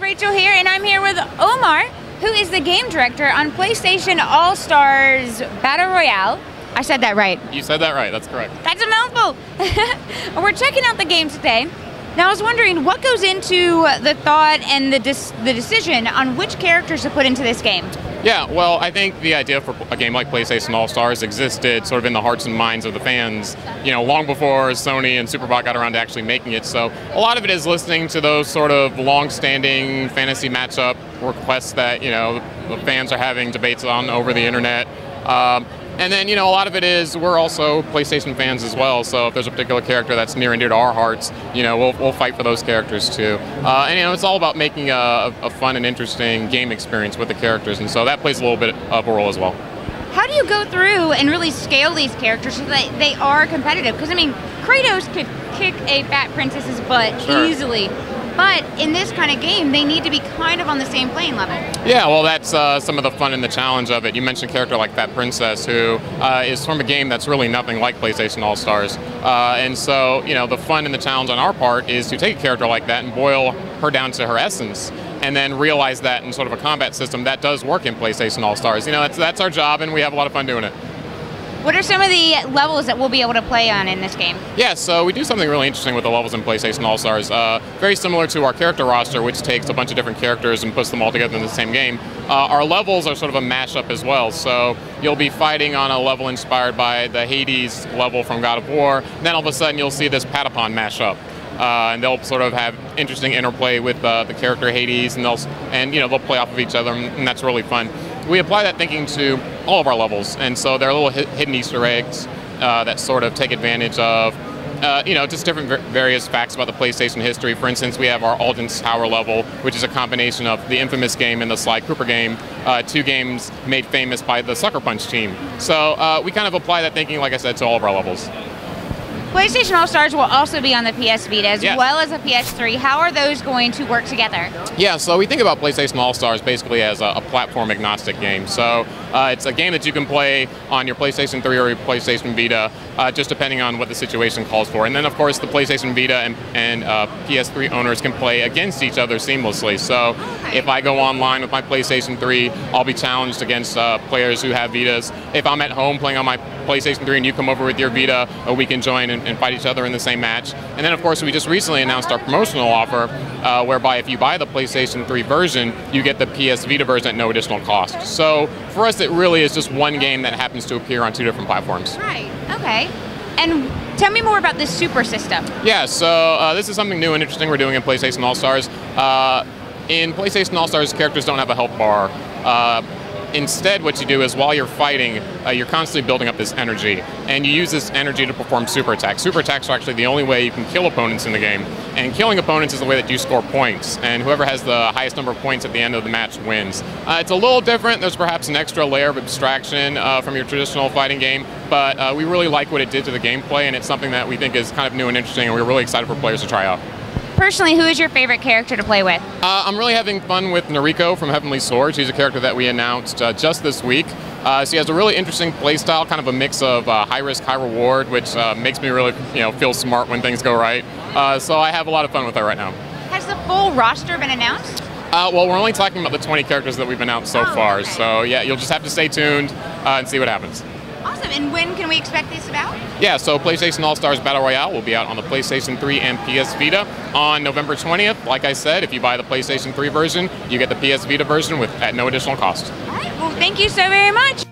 Rachel here, and I'm here with Omar, who is the game director on PlayStation All-Stars Battle Royale. I said that right. You said that right, that's correct. That's a mouthful. We're checking out the game today. Now, I was wondering, what goes into the thought and the decision on which characters to put into this game? Yeah, well, I think the idea for a game like PlayStation All-Stars existed sort of in the hearts and minds of the fans, you know, long before Sony and SuperBot got around to actually making it. So a lot of it is listening to those sort of long-standing fantasy matchup requests that, you know, the fans are having debates on over the internet. And then, you know, a lot of it is we're also PlayStation fans as well, so if there's a particular character that's near and dear to our hearts, you know, we'll fight for those characters too. And, you know, it's all about making a fun and interesting game experience with the characters, and so that plays a little bit of a role as well. How do you go through and really scale these characters so that they are competitive? Because, I mean, Kratos could kick a fat princess's butt easily. But in this kind of game, they need to be kind of on the same playing level. Yeah, well, that's some of the fun and the challenge of it. You mentioned a character like Fat Princess, who is from a game that's really nothing like PlayStation All-Stars. And so, you know, the fun and the challenge on our part is to take a character like that and boil her down to her essence, and then realize that in sort of a combat system that does work in PlayStation All-Stars. You know, that's our job, and we have a lot of fun doing it. What are some of the levels that we'll be able to play on in this game? Yeah, so we do something really interesting with the levels in PlayStation All-Stars. Very similar to our character roster, which takes a bunch of different characters and puts them all together in the same game. Our levels are sort of a mashup as well. So you'll be fighting on a level inspired by the Hades level from God of War. Then all of a sudden you'll see this Patapon mashup. And they'll sort of have interesting interplay with the character Hades, and they'll play off of each other, and that's really fun. We apply that thinking to all of our levels, and so there are little hidden Easter eggs that sort of take advantage of, you know, just different various facts about the PlayStation history. For instance, we have our Alden's Tower level, which is a combination of the infamous game and the Sly Cooper game, two games made famous by the Sucker Punch team. So we kind of apply that thinking, like I said, to all of our levels. PlayStation All-Stars will also be on the PS Vita as well as the PS3. How are those going to work together? Yeah, so we think about PlayStation All-Stars basically as a platform-agnostic game. So it's a game that you can play on your PlayStation 3 or your PlayStation Vita, just depending on what the situation calls for. And then, of course, the PlayStation Vita and PS3 owners can play against each other seamlessly. So if I go online with my PlayStation 3, I'll be challenged against players who have Vitas. If I'm at home playing on my PlayStation 3 and you come over with your Vita, we can join and fight each other in the same match. And then, of course, we just recently announced our promotional offer, whereby if you buy the PlayStation 3 version, you get the PS Vita version at no additional cost. So for us, it really is just one game that happens to appear on two different platforms. Right, okay. And tell me more about this super system. Yeah, so this is something new and interesting we're doing in PlayStation All-Stars. In PlayStation All-Stars, characters don't have a health bar. Instead, what you do is while you're fighting, you're constantly building up this energy, and you use this energy to perform super attacks. Super attacks are actually the only way you can kill opponents in the game, and killing opponents is the way that you score points, and whoever has the highest number of points at the end of the match wins. It's a little different. There's perhaps an extra layer of abstraction from your traditional fighting game, but we really like what it did to the gameplay, and it's something that we think is kind of new and interesting, and we're really excited for players to try out. Personally, who is your favorite character to play with? I'm really having fun with Noriko from Heavenly Sword. She's a character that we announced just this week. She has a really interesting playstyle, kind of a mix of high risk, high reward, which makes me really, you know, feel smart when things go right. So I have a lot of fun with her right now. Has the full roster been announced? Well, we're only talking about the 20 characters that we've announced so far. Okay. So yeah, you'll just have to stay tuned and see what happens. Awesome, and when can we expect this about? Yeah, so PlayStation All-Stars Battle Royale will be out on the PlayStation 3 and PS Vita on November 20th. Like I said, if you buy the PlayStation 3 version, you get the PS Vita version at no additional cost. All right, well, thank you so very much.